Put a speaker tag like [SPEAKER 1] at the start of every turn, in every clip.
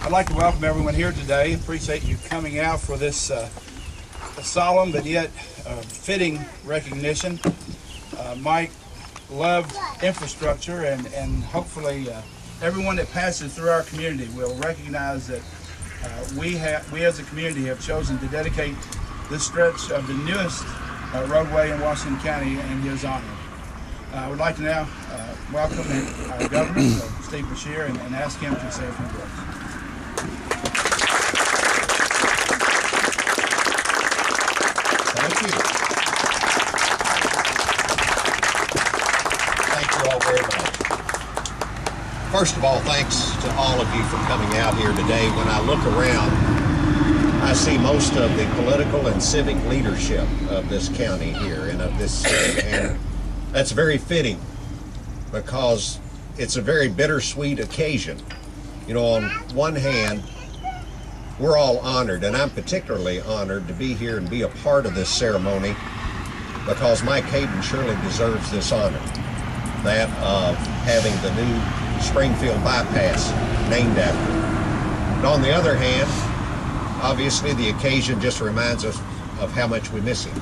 [SPEAKER 1] I'd like to welcome everyone here today. Appreciate you coming out for this solemn but yet fitting recognition. Mike loved infrastructure, and hopefully everyone that passes through our community will recognize that we as a community have chosen to dedicate this stretch of the newest roadway in Washington County in his honor. I would like to now welcome our governor, Steve Beshear, and ask him to say a few words.
[SPEAKER 2] Thank you. Thank you all very much. First of all, thanks to all of you for coming out here today. When I look around, I see most of the political and civic leadership of this county here and of this city, and that's very fitting because it's a very bittersweet occasion. You know, on one hand, we're all honored, and I'm particularly honored to be here and be a part of this ceremony because Mike Haydon surely deserves this honor, that of having the new Springfield bypass named after him. And on the other hand, obviously the occasion just reminds us of how much we miss him.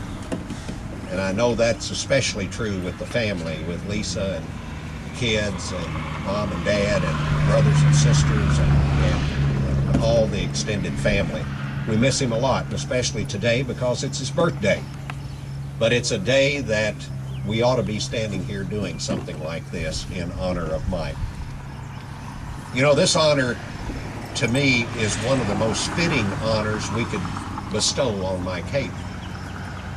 [SPEAKER 2] And I know that's especially true with the family, with Lisa and the kids and mom and dad and brothers and sisters and all the extended family. We miss him a lot, and especially today because it's his birthday. But it's a day that we ought to be standing here doing something like this in honor of Mike. You know, this honor to me is one of the most fitting honors we could bestow on Mike Haydon.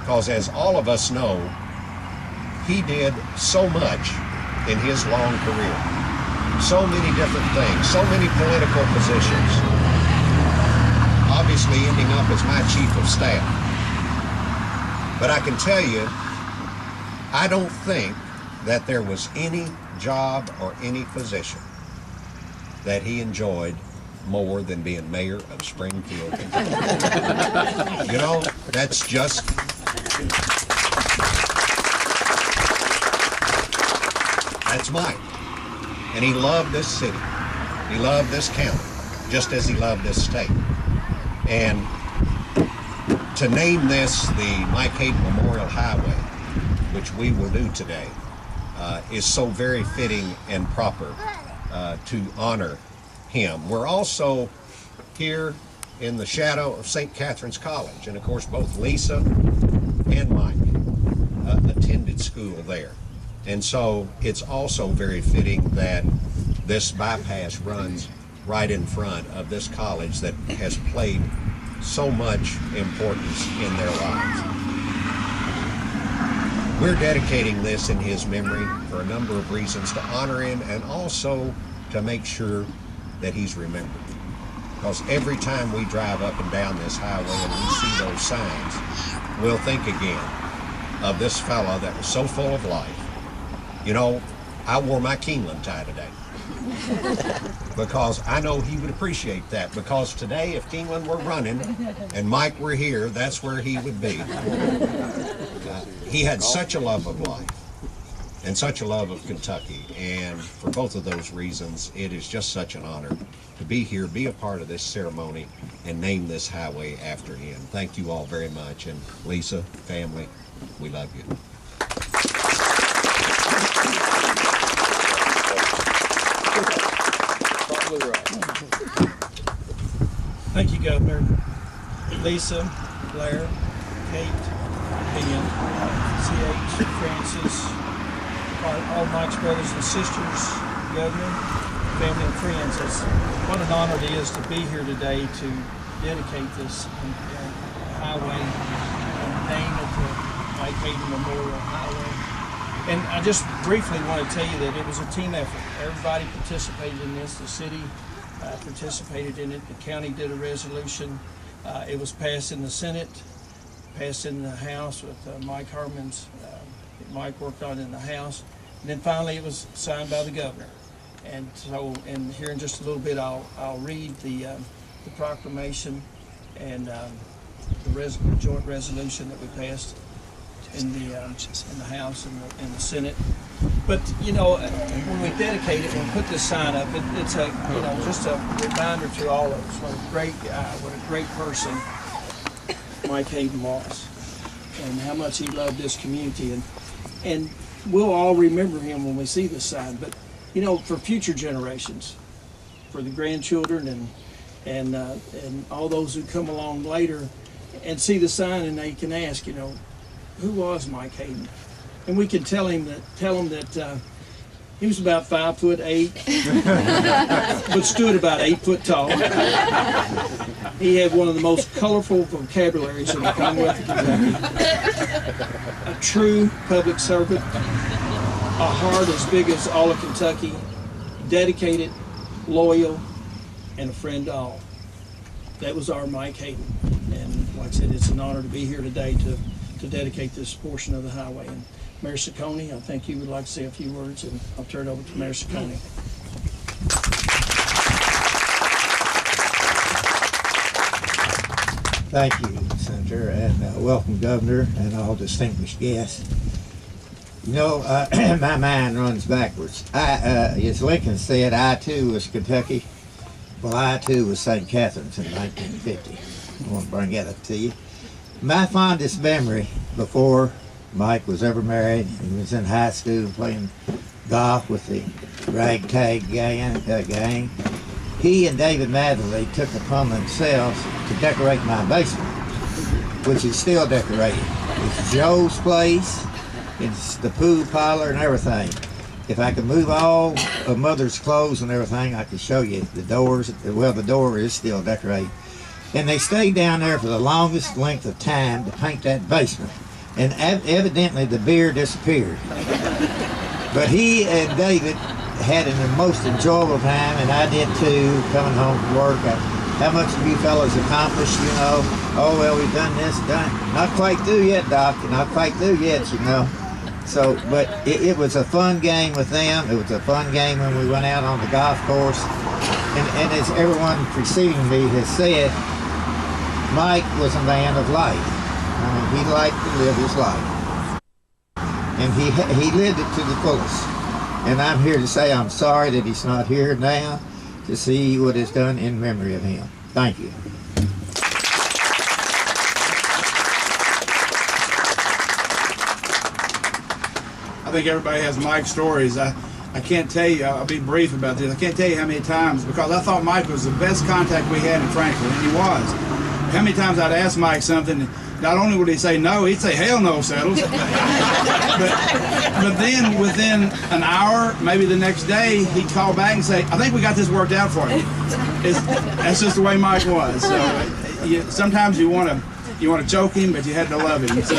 [SPEAKER 2] Because as all of us know, he did so much in his long career. So many different things, so many political positions. Obviously ending up as my chief of staff. But I can tell you, I don't think that there was any job or any position that he enjoyed more than being mayor of Springfield. You know, that's just... That's Mike. And he loved this city. He loved this county, just as he loved this state. And to name this the Mike Haydon Memorial Highway, which we will do today, is so very fitting and proper to honor him. We're also here in the shadow of St. Catherine's College, and of course both Lisa and Mike attended school there. And so it's also very fitting that this bypass runs right in front of this college that has played so much importance in their lives. We're dedicating this in his memory for a number of reasons, to honor him and also to make sure that he's remembered. Because every time we drive up and down this highway and we see those signs, we'll think again of this fella that was so full of life. You know, I wore my Keeneland tie today because I know he would appreciate that, because today if Keeneland were running and Mike were here, that's where he would be. He had such a love of life and such a love of Kentucky, and for both of those reasons, it is just such an honor to be here, be a part of this ceremony, and name this highway after him. Thank you all very much, and Lisa, family, we love you.
[SPEAKER 3] Thank you, Governor. Lisa, Blair, Kate, Ben, C.H., Francis, all Mike's brothers and sisters, Governor, family and friends. What an honor it is to be here today to dedicate this highway and name it the Mike Haydon Memorial Highway. And I just briefly want to tell you that it was a team effort. Everybody participated in this. The city participated in it. The county did a resolution. It was passed in the Senate, passed in the House with Mike Harmon's, Mike worked on it in the House. And then finally it was signed by the governor. And so, and here in just a little bit, I'll read the proclamation and the joint resolution that we passed in the House and the Senate. But you know, when we dedicate it, when we put this sign up, it's a just a reminder to all of us what a great guy, what a great person Mike Haydon was, and how much he loved this community. And we'll all remember him when we see this sign. But you know, for future generations, for the grandchildren and all those who come along later and see the sign, and they can ask, you know, who was Mike Haydon? And we can tell them that he was about 5'8", but stood about 8 foot tall. He had one of the most colorful vocabularies in the Commonwealth of Kentucky. A true public servant, a heart as big as all of Kentucky, dedicated, loyal, and a friend to all. That was our Mike Haydon. And like I said, it's an honor to be here today to dedicate this portion of the highway. And Mayor Ciccone, I think you would like to say a few words, and I'll turn it over to Mayor Ciccone.
[SPEAKER 4] Thank you, Senator, and welcome, Governor, and all distinguished guests. You know, my mind runs backwards. As Lincoln said, I too was Kentucky. Well, I too was St. Catherine's in 1950. I want to bring that up to you. My fondest memory before Mike was ever married, he was in high school playing golf with the ragtag gang. He and David Matherly took it upon themselves to decorate my basement, which is still decorated. It's Joe's place, it's the pool parlor and everything. If I could move all of Mother's clothes and everything, I could show you the doors. Well, the door is still decorated. And they stayed down there for the longest length of time to paint that basement. And evidently the beer disappeared. But he and David had a most enjoyable time, and I did too, coming home from work. How much have you fellas accomplished, you know? Oh, well, we've done this, not quite through yet, Doc, not quite through yet, you know. So, but it was a fun game with them. It was a fun game when we went out on the golf course. And as everyone preceding me has said, Mike was a man of life. I mean, he liked to live his life. And he lived it to the fullest. And I'm here to say I'm sorry that he's not here now to see what is done in memory of him. Thank you.
[SPEAKER 1] I think everybody has Mike's stories. I can't tell you, I'll be brief about this, I can't tell you how many times, because I thought Mike was the best contact we had in Franklin, and he was. How many times I'd ask Mike something, not only would he say no, he'd say hell no, Settles. but then within an hour, maybe the next day, he'd call back and say, I think we got this worked out for you. That's just the way Mike was. So sometimes you want to choke him, but you had to love him. So.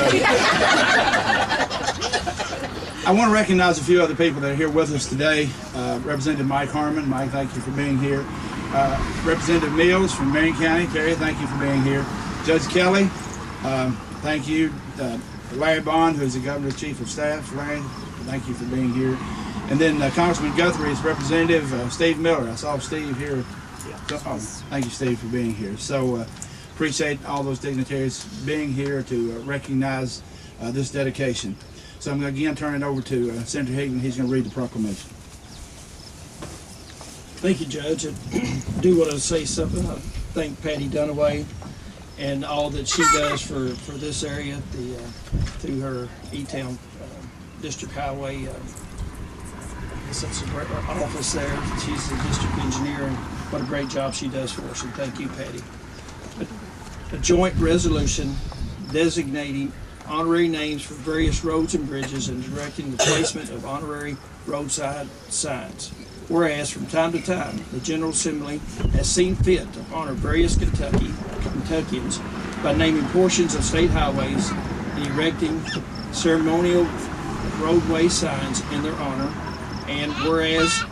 [SPEAKER 1] I want to recognize a few other people that are here with us today. Representative Mike Harmon. Mike, thank you for being here. Representative Mills from Marion County. Terry, thank you for being here. Judge Kelly, thank you. Larry Bond, who's the Governor's Chief of Staff. Larry, thank you for being here. And then Congressman Guthrie's Representative Steve Miller. I saw Steve here. Oh, thank you, Steve, for being here. So appreciate all those dignitaries being here to recognize this dedication. So I'm going to again turn it over to Senator Haydon. He's going to read the proclamation.
[SPEAKER 3] Thank you, Judge. I do want to say something. I thank Patty Dunaway and all that she does for this area through her E-Town District Highway. It's a great office there. She's the district engineer, and what a great job she does for us. And thank you, Patty. A joint resolution designating honorary names for various roads and bridges and directing the placement of honorary roadside signs. Whereas from time to time, the General Assembly has seen fit to honor various Kentuckians by naming portions of state highways and erecting ceremonial roadway signs in their honor. And whereas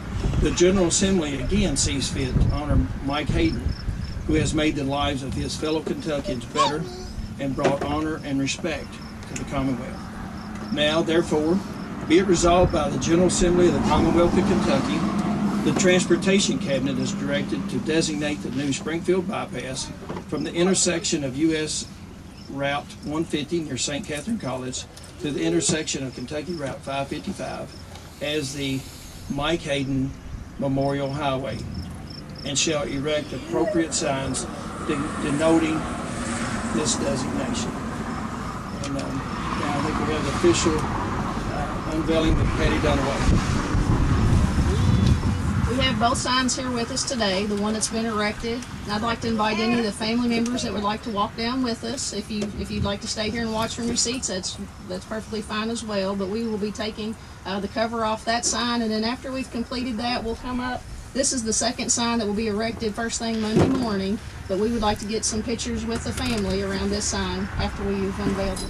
[SPEAKER 3] the General Assembly again sees fit to honor Mike Haydon, who has made the lives of his fellow Kentuckians better and brought honor and respect to the Commonwealth. Now, therefore, be it resolved by the General Assembly of the Commonwealth of Kentucky, the Transportation Cabinet is directed to designate the new Springfield bypass from the intersection of U.S. Route 150 near St. Catherine College to the intersection of Kentucky Route 555 as the Mike Haydon Memorial Highway, and shall erect appropriate signs denoting this designation. And now I think we have the official unveiling of Patty Dunaway.
[SPEAKER 5] We have both signs here with us today, the one that's been erected. I'd like to invite any of the family members that would like to walk down with us. If you'd like to stay here and watch from your seats, that's perfectly fine as well. But we will be taking the cover off that sign, and then after we've completed that, we'll come up. This is the second sign that will be erected first thing Monday morning, but we would like to get some pictures with the family around this sign after we've unveiled it.